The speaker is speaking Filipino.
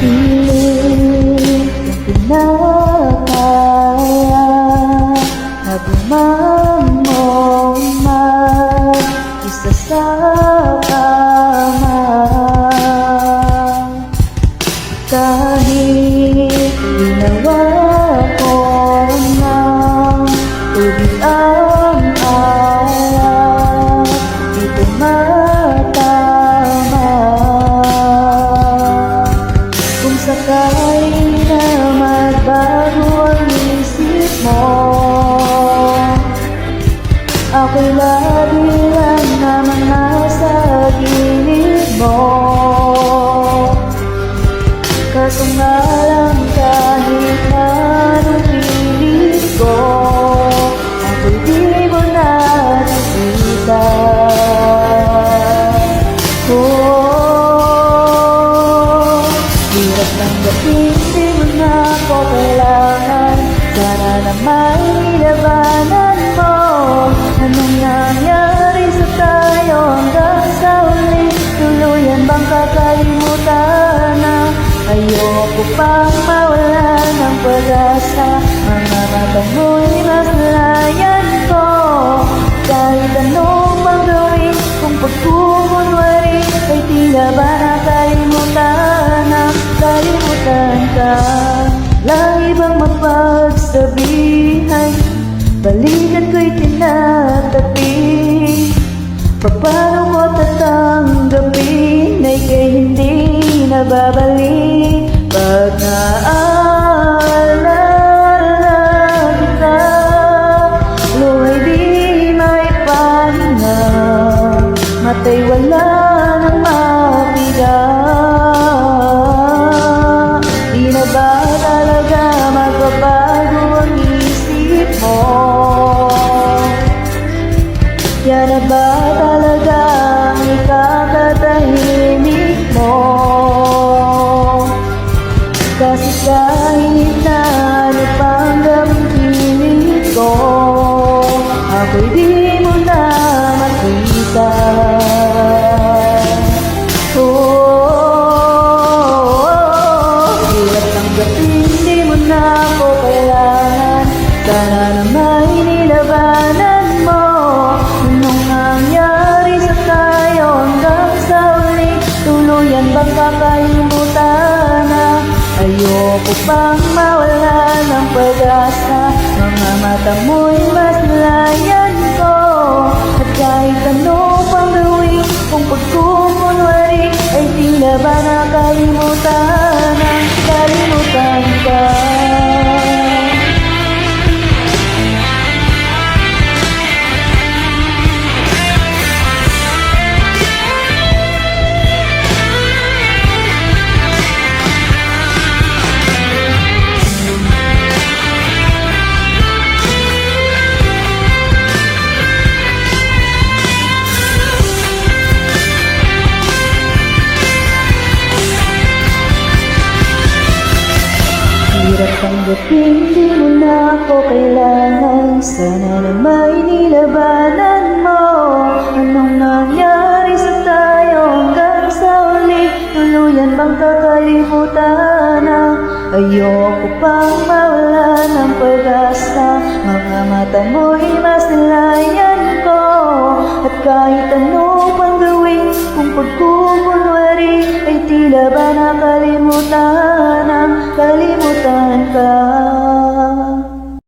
pilit kong pinakaya na bumangong mag-isa sa kama. Kahit ginawa ko ng tubig ang araw, di tumatama. Kung sakali na magbago ang isip mo, ako'y lagi lang naman nasa gilid mo. Kaso nga lang kahit na anong pilit ko, ako'y di mo nakikita. Hirap tanggapin, di mo na ako kailangan. Sana naman nilabanan mo. Anong nangyari sa tayo hanggang sa uli? Tuluyan bang kakalimutan na? Ayoko pang mawala ng pag-asa. Mga mata mo'y maslayan ko. Kahit anong pang gawin, kung pagkukunwari ay tila ba nakalimutan na? Kalimutan ka, lagi bang mapagsabihan? Balikan ko'y tinatabi. Paano mo tatanggapin ay kay hindi nababalik? Pag naaalala kita, luhay di may pahinga, matay wala nang mapiga. Di na ba talaga magbabago ang isip mo? Yan na ba talaga ang ikakatahimik mo? Kasi kahit na ano pang gawing pilit ko, ako'y di mo na makita. Hirap tanggapin, di mo na ako kailangan. Sana naman nilabanan mo. Anong nangyari sa tayo hanggang sa uli? Tuluyan bang kakalimutan na? Ayoko pang mawala ng pag-asa. Mga mata mo'y maslayan ko. At kahit ano pang gawin, kung pagkukunwari ay tila ba nakalimutan na? Kalimutan ka. Hirap tanggapin, di mo na ako kailangan. Sana na may nilabanan mo. Anong nangyari sa tayo hanggang sa uli? Tuluyan bang kakalimutan na? Ayoko pang mawala ng pag-asa. Mga mata mo'y maslayan ko. At kahit ano pang gawin, kung pagkukunwari ay tila ba nakalimutan na? Kalimutan ka.